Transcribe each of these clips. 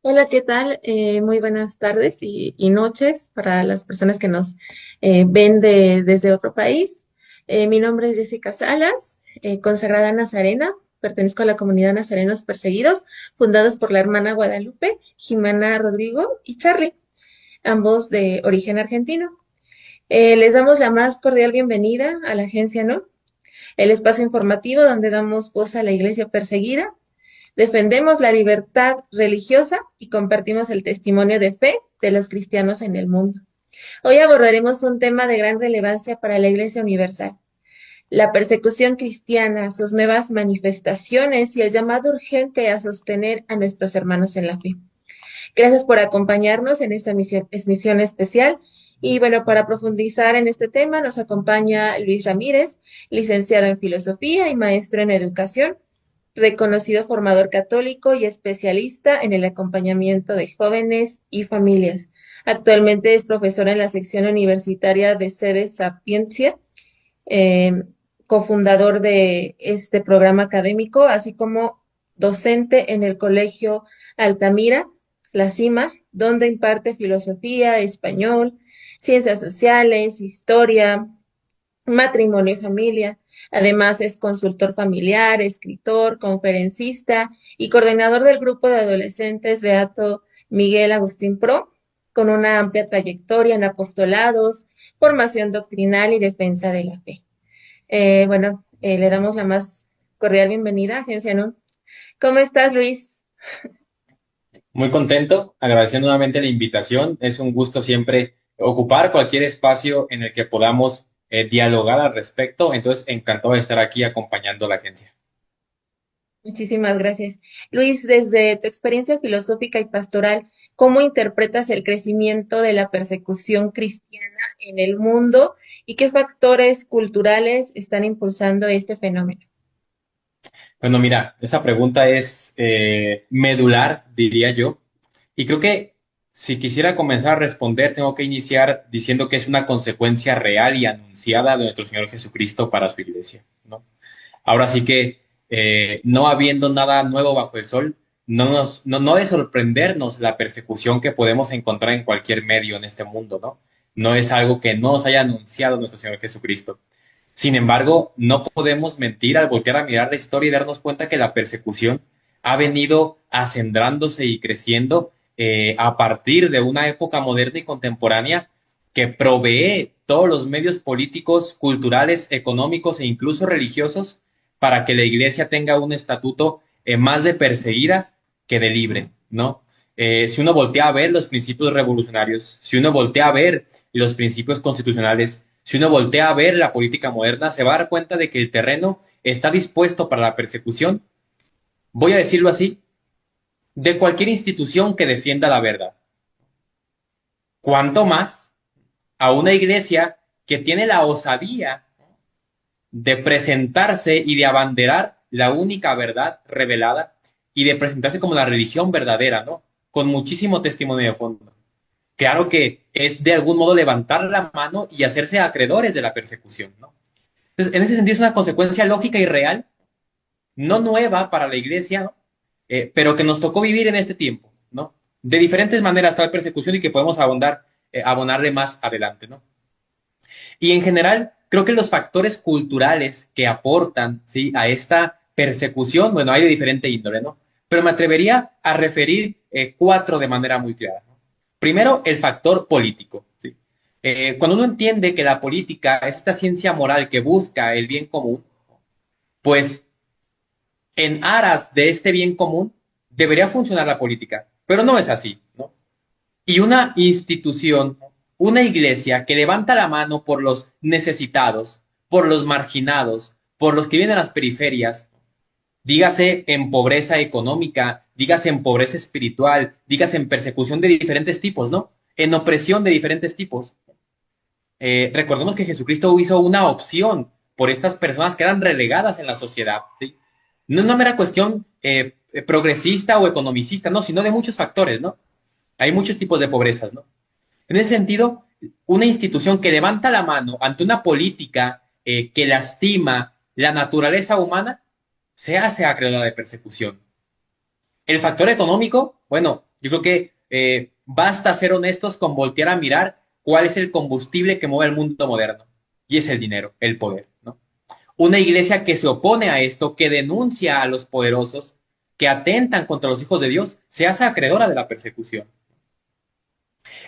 Hola, ¿qué tal? Muy buenas tardes y noches para las personas que nos ven desde otro país. Mi nombre es Jessica Salas, consagrada nazarena. Pertenezco a la comunidad Nazarenos Perseguidos, fundados por la hermana Guadalupe, Jimena Rodrigo y Charly, ambos de origen argentino. Les damos la más cordial bienvenida a la agencia, ¿no? El espacio informativo donde damos voz a la iglesia perseguida. Defendemos la libertad religiosa y compartimos el testimonio de fe de los cristianos en el mundo. Hoy abordaremos un tema de gran relevancia para la Iglesia Universal: la persecución cristiana, sus nuevas manifestaciones y el llamado urgente a sostener a nuestros hermanos en la fe. Gracias por acompañarnos en esta misión especial. Y bueno, para profundizar en este tema nos acompaña Luis Ramírez, licenciado en Filosofía y maestro en Educación, reconocido formador católico y especialista en el acompañamiento de jóvenes y familias. Actualmente es profesor en la sección universitaria de Sede Sapiencia, eh, cofundador de este programa académico, así como docente en el Colegio Altamira, La Cima, donde imparte filosofía, español, ciencias sociales, historia, matrimonio y familia. Además, es consultor familiar, escritor, conferencista y coordinador del grupo de adolescentes Beato Miguel Agustín Pro, con una amplia trayectoria en apostolados, formación doctrinal y defensa de la fe. Le damos la más cordial bienvenida, Agencia NUN. ¿Cómo estás, Luis? Muy contento, agradeciendo nuevamente la invitación. Es un gusto siempre ocupar cualquier espacio en el que podamos dialogar al respecto. Entonces, encantado de estar aquí acompañando a la agencia. Muchísimas gracias. Luis, desde tu experiencia filosófica y pastoral, ¿cómo interpretas el crecimiento de la persecución cristiana en el mundo y qué factores culturales están impulsando este fenómeno? Bueno, mira, esa pregunta es medular, diría yo. Y creo que si quisiera comenzar a responder, tengo que iniciar diciendo que es una consecuencia real y anunciada de nuestro Señor Jesucristo para su iglesia, ¿no? Ahora sí que, no habiendo nada nuevo bajo el sol, no de sorprendernos la persecución que podemos encontrar en cualquier medio en este mundo, ¿no? No es algo que no nos haya anunciado nuestro Señor Jesucristo. Sin embargo, no podemos mentir al voltear a mirar la historia y darnos cuenta que la persecución ha venido acendrándose y creciendo a partir de una época moderna y contemporánea que provee todos los medios políticos, culturales, económicos e incluso religiosos para que la iglesia tenga un estatuto más de perseguida que de libre, ¿no? Si uno voltea a ver los principios revolucionarios, si uno voltea a ver los principios constitucionales, si uno voltea a ver la política moderna, se va a dar cuenta de que el terreno está dispuesto para la persecución, voy a decirlo así, de cualquier institución que defienda la verdad. Cuanto más a una iglesia que tiene la osadía de presentarse y de abanderar la única verdad revelada y de presentarse como la religión verdadera, ¿no? Con muchísimo testimonio de fondo. Claro que es de algún modo levantar la mano y hacerse acreedores de la persecución, ¿no? Entonces, en ese sentido es una consecuencia lógica y real, no nueva para la iglesia, ¿no? Pero que nos tocó vivir en este tiempo, ¿no? De diferentes maneras tal persecución y que podemos abonarle más adelante, ¿no? Y en general, creo que los factores culturales que aportan, ¿sí?, a esta persecución, bueno, hay de diferente índole, ¿no? Pero me atrevería a referir cuatro de manera muy clara, ¿no? Primero, el factor político, ¿sí? Cuando uno entiende que la política es esta ciencia moral que busca el bien común, pues en aras de este bien común debería funcionar la política, pero no es así, ¿no? Y una institución, una iglesia que levanta la mano por los necesitados, por los marginados, por los que vienen a las periferias, dígase en pobreza económica, dígase en pobreza espiritual, dígase en persecución de diferentes tipos, ¿no? En opresión de diferentes tipos. Recordemos que Jesucristo hizo una opción por estas personas que eran relegadas en la sociedad, ¿sí? No es una mera cuestión progresista o economicista, no, sino de muchos factores, ¿no? Hay muchos tipos de pobrezas, ¿no? En ese sentido, una institución que levanta la mano ante una política que lastima la naturaleza humana se hace acreedora de persecución. El factor económico, bueno, Yo creo que basta ser honestos con voltear a mirar cuál es el combustible que mueve el mundo moderno. Y es el dinero, el poder, ¿no? Una iglesia que se opone a esto, que denuncia a los poderosos, que atentan contra los hijos de Dios, se hace acreedora de la persecución.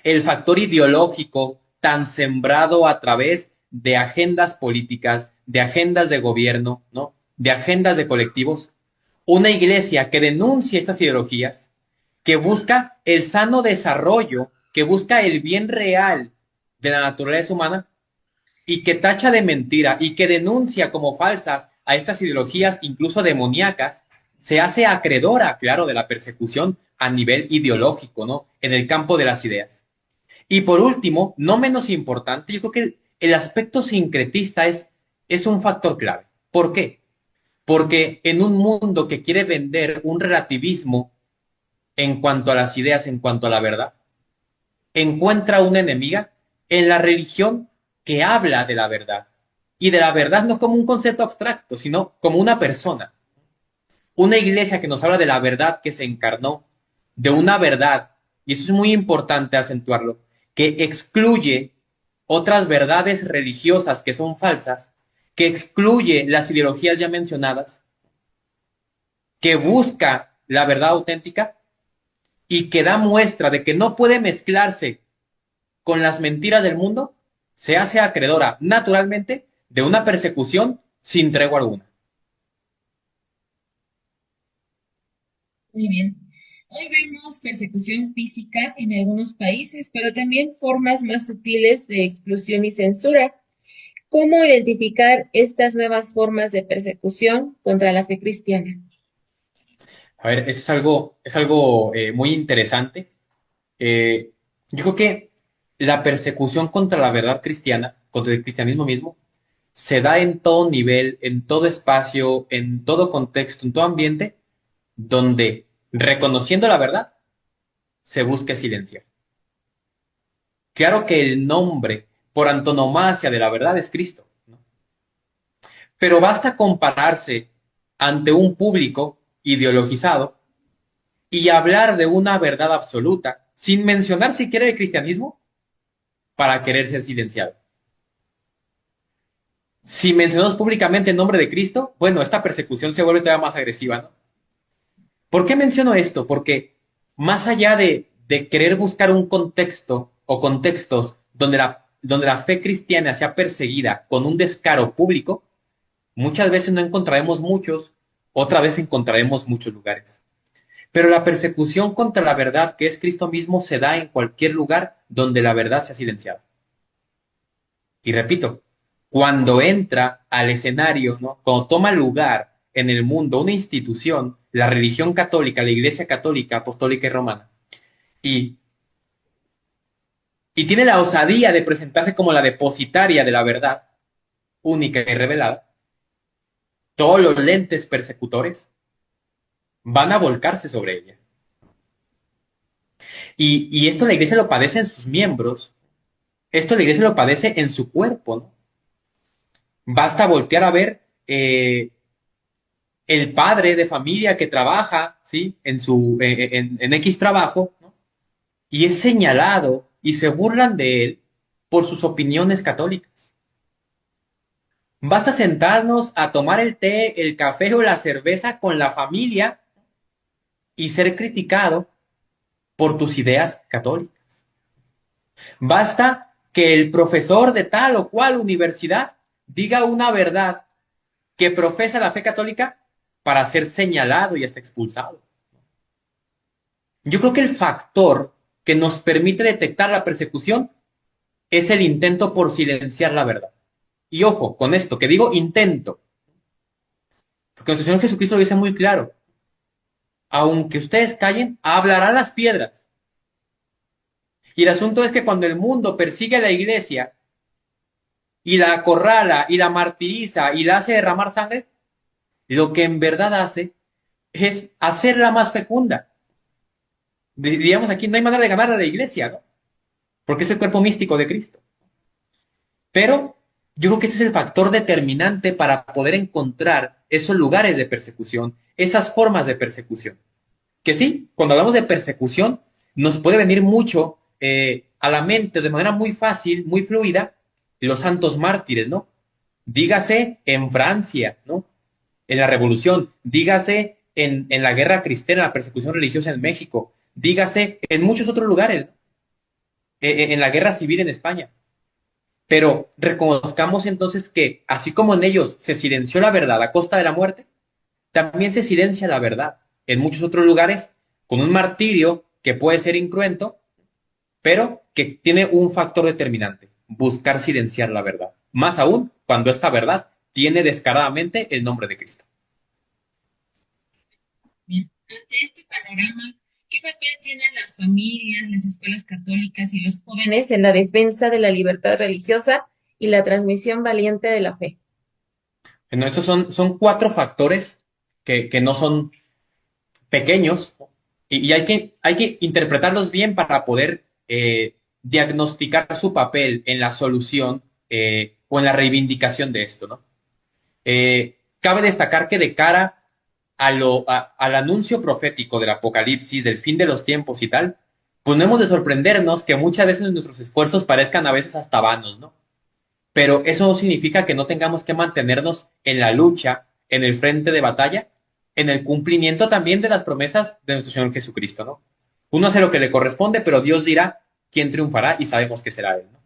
El factor ideológico tan sembrado a través de agendas políticas, de agendas de gobierno, ¿no? De agendas de colectivos. Una iglesia que denuncia estas ideologías, que busca el sano desarrollo, que busca el bien real de la naturaleza humana y que tacha de mentira y que denuncia como falsas a estas ideologías, incluso demoníacas, se hace acreedora, claro, de la persecución a nivel ideológico, ¿no? En el campo de las ideas. Y por último, no menos importante, yo creo que el aspecto sincretista es un factor clave. ¿Por qué? Porque en un mundo que quiere vender un relativismo en cuanto a las ideas, en cuanto a la verdad, encuentra una enemiga en la religión que habla de la verdad. Y de la verdad no como un concepto abstracto, sino como una persona. Una iglesia que nos habla de la verdad que se encarnó, de una verdad, y eso es muy importante acentuarlo, que excluye otras verdades religiosas que son falsas, que excluye las ideologías ya mencionadas, que busca la verdad auténtica y que da muestra de que no puede mezclarse con las mentiras del mundo, se hace acreedora naturalmente de una persecución sin tregua alguna. Muy bien. Hoy vemos persecución física en algunos países, pero también formas más sutiles de exclusión y censura. ¿Cómo identificar estas nuevas formas de persecución contra la fe cristiana? A ver, esto es algo muy interesante. Eh, yo creo que la persecución contra la verdad cristiana, contra el cristianismo mismo, se da en todo nivel, en todo espacio, en todo contexto, en todo ambiente, donde reconociendo la verdad se busque silenciar. Claro que el nombre por antonomasia de la verdad es Cristo, ¿no? Pero basta compararse ante un público ideologizado y hablar de una verdad absoluta sin mencionar siquiera el cristianismo para querer ser silenciado. Si mencionamos públicamente el nombre de Cristo, bueno, esta persecución se vuelve todavía más agresiva, ¿no? ¿Por qué menciono esto? Porque más allá de querer buscar un contexto o contextos donde la fe cristiana sea perseguida con un descaro público, muchas veces no encontraremos muchos, otra vez encontraremos muchos lugares. Pero la persecución contra la verdad, que es Cristo mismo, se da en cualquier lugar donde la verdad sea silenciada. Y repito, cuando entra al escenario, ¿no? Cuando toma lugar en el mundo una institución, la religión católica, la Iglesia Católica, Apostólica y Romana, y, y tiene la osadía de presentarse como la depositaria de la verdad única y revelada, todos los lentes persecutores van a volcarse sobre ella. Y esto la Iglesia lo padece en sus miembros, esto la Iglesia lo padece en su cuerpo, ¿no? Basta voltear a ver el padre de familia que trabaja, ¿sí? En X trabajo, ¿no? Y es señalado y se burlan de él por sus opiniones católicas. Basta sentarnos a tomar el té, el café o la cerveza con la familia y ser criticado por tus ideas católicas. Basta que el profesor de tal o cual universidad diga una verdad que profesa la fe católica para ser señalado y hasta expulsado. Yo creo que el factor que nos permite detectar la persecución es el intento por silenciar la verdad. Y ojo con esto, que digo intento, porque nuestro Señor Jesucristo lo dice muy claro. Aunque ustedes callen, hablarán las piedras. Y el asunto es que cuando el mundo persigue a la iglesia y la acorrala y la martiriza y la hace derramar sangre, lo que en verdad hace es hacerla más fecunda. Diríamos aquí, no hay manera de ganar a la iglesia, ¿no? Porque es el cuerpo místico de Cristo. Pero yo creo que ese es el factor determinante para poder encontrar esos lugares de persecución, esas formas de persecución, que sí, cuando hablamos de persecución, nos puede venir mucho a la mente de manera muy fácil, muy fluida, los santos mártires, ¿no? Dígase en Francia, ¿no? En la Revolución, dígase en la guerra cristiana, la persecución religiosa en México, dígase en muchos otros lugares, ¿no? En la guerra civil en España. Pero reconozcamos entonces que, así como en ellos se silenció la verdad a costa de la muerte, también se silencia la verdad en muchos otros lugares con un martirio que puede ser incruento, pero que tiene un factor determinante: buscar silenciar la verdad. Más aún cuando esta verdad tiene descaradamente el nombre de Cristo. Bien, ante este panorama, ¿qué papel tienen las familias, las escuelas católicas y los jóvenes en la defensa de la libertad religiosa y la transmisión valiente de la fe? Bueno, estos son cuatro factores que no son pequeños, y hay que interpretarlos bien para poder diagnosticar su papel en la solución o en la reivindicación de esto, ¿no? Cabe destacar que de cara al anuncio profético del Apocalipsis, del fin de los tiempos y tal, pues no hemos de sorprendernos que muchas veces nuestros esfuerzos parezcan a veces hasta vanos, ¿no? Pero eso no significa que no tengamos que mantenernos en la lucha, en el frente de batalla, en el cumplimiento también de las promesas de nuestro Señor Jesucristo, ¿no? Uno hace lo que le corresponde, pero Dios dirá quién triunfará y sabemos que será Él, ¿no?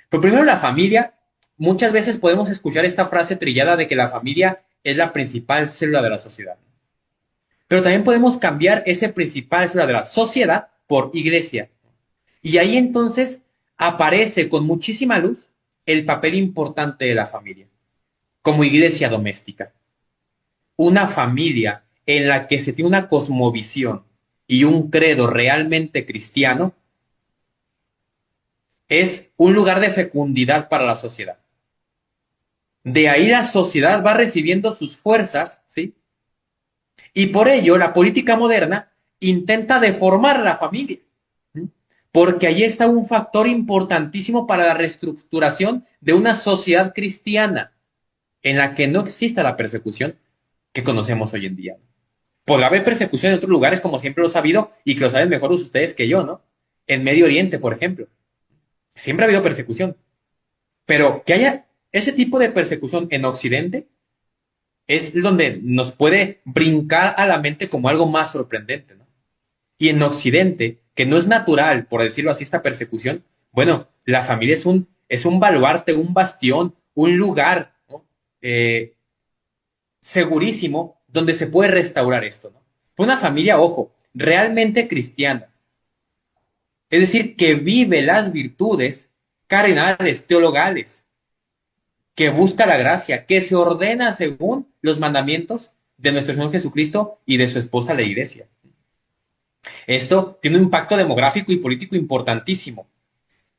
Pero primero la familia. Muchas veces podemos escuchar esta frase trillada de que la familia es la principal célula de la sociedad. Pero también podemos cambiar ese principal célula de la sociedad por iglesia. Y ahí entonces aparece con muchísima luz el papel importante de la familia, como iglesia doméstica. Una familia en la que se tiene una cosmovisión y un credo realmente cristiano es un lugar de fecundidad para la sociedad. De ahí la sociedad va recibiendo sus fuerzas, ¿sí? Y por ello la política moderna intenta deformar a la familia, ¿sí? Porque ahí está un factor importantísimo para la reestructuración de una sociedad cristiana en la que no exista la persecución que conocemos hoy en día. Podrá haber persecución en otros lugares, como siempre lo ha habido, y que lo saben mejor ustedes que yo, ¿no? En Medio Oriente, por ejemplo. Siempre ha habido persecución. Pero que haya ese tipo de persecución en Occidente es donde nos puede brincar a la mente como algo más sorprendente, ¿no? Y en Occidente, que no es natural, por decirlo así, esta persecución, bueno, la familia es un baluarte, un bastión, un lugar, ¿no? Segurísimo donde se puede restaurar esto, ¿no? Una familia, ojo, realmente cristiana, es decir, que vive las virtudes cardinales, teologales, que busca la gracia, que se ordena según los mandamientos de nuestro Señor Jesucristo y de su esposa la Iglesia. Esto tiene un impacto demográfico y político importantísimo,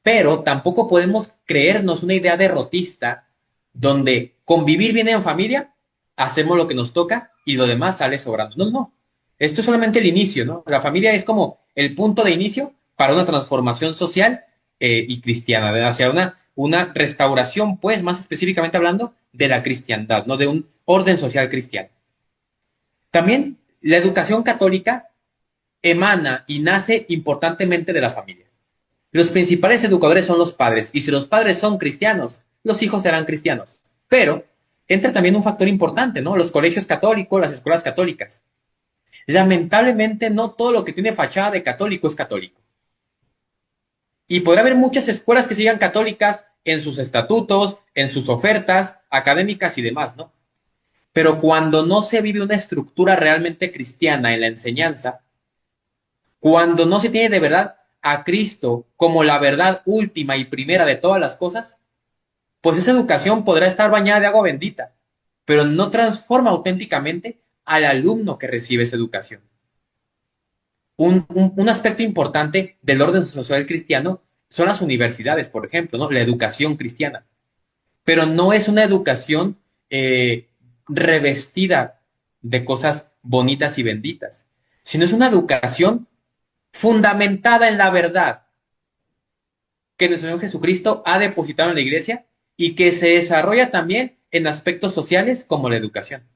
pero tampoco podemos creernos una idea derrotista donde convivir bien en familia, hacemos lo que nos toca y lo demás sale sobrando. No, no. Esto es solamente el inicio, ¿no? La familia es como el punto de inicio para una transformación social y cristiana, hacia una restauración, pues, más específicamente hablando, de la cristiandad, ¿no? De un orden social cristiano. También la educación católica emana y nace importantemente de la familia. Los principales educadores son los padres, y si los padres son cristianos, los hijos serán cristianos. Pero entra también un factor importante, ¿no? Los colegios católicos, las escuelas católicas. Lamentablemente, no todo lo que tiene fachada de católico es católico. Y podrá haber muchas escuelas que sigan católicas en sus estatutos, en sus ofertas académicas y demás, ¿no? Pero cuando no se vive una estructura realmente cristiana en la enseñanza, cuando no se tiene de verdad a Cristo como la verdad última y primera de todas las cosas, pues esa educación podrá estar bañada de agua bendita, pero no transforma auténticamente al alumno que recibe esa educación. Un aspecto importante del orden social cristiano son las universidades, por ejemplo, ¿no? La educación cristiana. Pero no es una educación revestida de cosas bonitas y benditas, sino es una educación fundamentada en la verdad que nuestro Señor Jesucristo ha depositado en la iglesia y que se desarrolla también en aspectos sociales como la educación.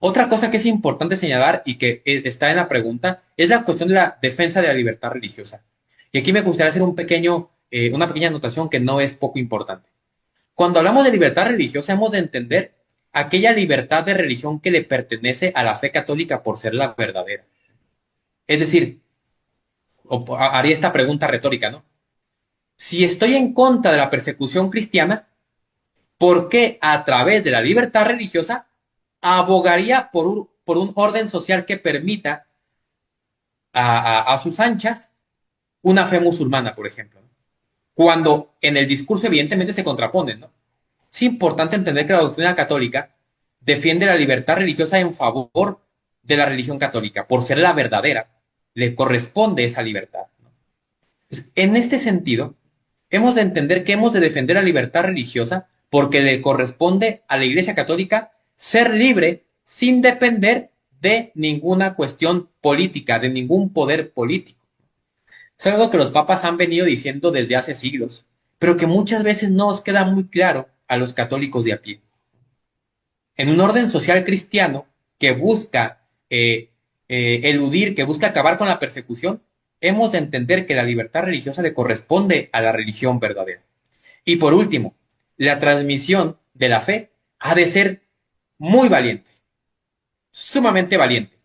Otra cosa que es importante señalar y que está en la pregunta es la cuestión de la defensa de la libertad religiosa. Y aquí me gustaría hacer una pequeña anotación que no es poco importante. Cuando hablamos de libertad religiosa, hemos de entender aquella libertad de religión que le pertenece a la fe católica por ser la verdadera. Es decir, haría esta pregunta retórica, ¿no? Si estoy en contra de la persecución cristiana, ¿por qué a través de la libertad religiosa abogaría por un orden social que permita a sus anchas una fe musulmana, por ejemplo? ¿No? Cuando en el discurso evidentemente se contraponen, ¿no? Es importante entender que la doctrina católica defiende la libertad religiosa en favor de la religión católica. Por ser la verdadera, le corresponde esa libertad, ¿no? En este sentido, hemos de entender que hemos de defender la libertad religiosa porque le corresponde a la Iglesia Católica ser libre sin depender de ninguna cuestión política, de ningún poder político. Es algo que los papas han venido diciendo desde hace siglos, pero que muchas veces no os queda muy claro a los católicos de a pie. En un orden social cristiano que busca eludir, que busca acabar con la persecución, hemos de entender que la libertad religiosa le corresponde a la religión verdadera. Y por último, la transmisión de la fe ha de ser muy valiente, sumamente valiente,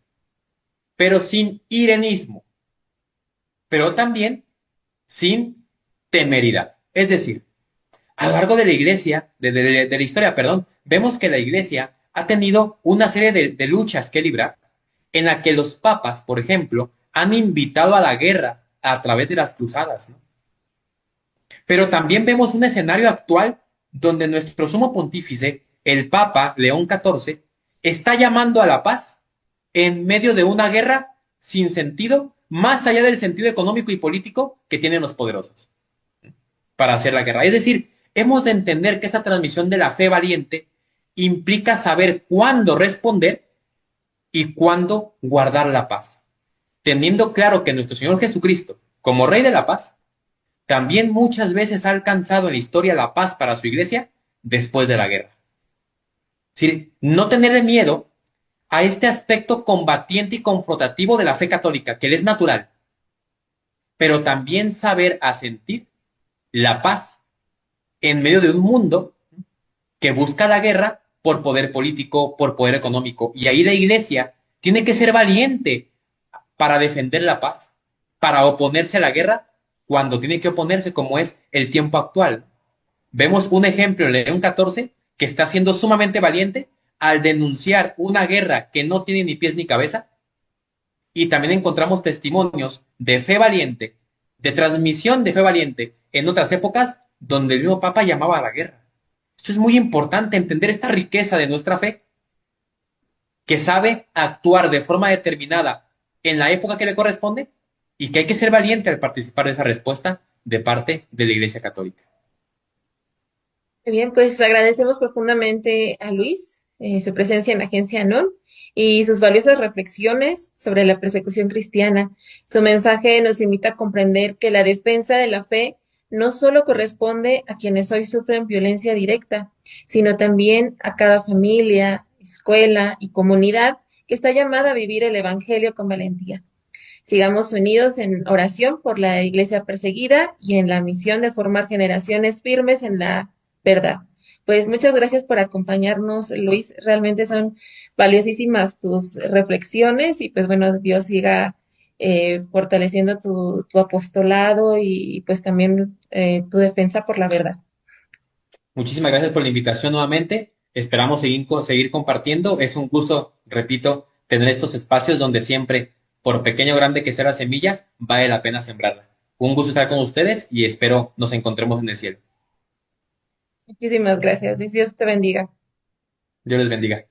pero sin irenismo, pero también sin temeridad. Es decir, a lo largo de la iglesia, de la historia, perdón, vemos que la iglesia ha tenido una serie de luchas que librar en la que los papas, por ejemplo, han invitado a la guerra a través de las cruzadas, ¿no? Pero también vemos un escenario actual donde nuestro sumo pontífice, el Papa León XIV, está llamando a la paz en medio de una guerra sin sentido, más allá del sentido económico y político que tienen los poderosos para hacer la guerra. Es decir, hemos de entender que esta transmisión de la fe valiente implica saber cuándo responder y cuándo guardar la paz, teniendo claro que nuestro Señor Jesucristo, como Rey de la Paz, también muchas veces ha alcanzado en la historia la paz para su iglesia después de la guerra. Es decir, no tenerle miedo a este aspecto combatiente y confrontativo de la fe católica, que le es natural, pero también saber asentir la paz en medio de un mundo que busca la guerra por poder político, por poder económico. Y ahí la iglesia tiene que ser valiente para defender la paz, para oponerse a la guerra cuando tiene que oponerse, como es el tiempo actual. Vemos un ejemplo en León XIV que está siendo sumamente valiente al denunciar una guerra que no tiene ni pies ni cabeza, y también encontramos testimonios de fe valiente, de transmisión de fe valiente en otras épocas donde el mismo Papa llamaba a la guerra. Esto es muy importante, entender esta riqueza de nuestra fe, que sabe actuar de forma determinada en la época que le corresponde y que hay que ser valiente al participar de esa respuesta de parte de la Iglesia Católica. Muy bien, pues agradecemos profundamente a Luis su presencia en la Agencia ANON y sus valiosas reflexiones sobre la persecución cristiana. Su mensaje nos invita a comprender que la defensa de la fe no solo corresponde a quienes hoy sufren violencia directa, sino también a cada familia, escuela y comunidad que está llamada a vivir el Evangelio con valentía. Sigamos unidos en oración por la iglesia perseguida y en la misión de formar generaciones firmes en la verdad. Pues muchas gracias por acompañarnos, Luis. Realmente son valiosísimas tus reflexiones y pues bueno, Dios siga fortaleciendo tu apostolado y pues también tu defensa por la verdad. Muchísimas gracias por la invitación nuevamente. Esperamos seguir compartiendo. Es un gusto, repito, tener estos espacios donde siempre, por pequeño o grande que sea la semilla, vale la pena sembrarla. Un gusto estar con ustedes y espero nos encontremos en el cielo. Muchísimas gracias, Luis. Dios te bendiga. Dios les bendiga.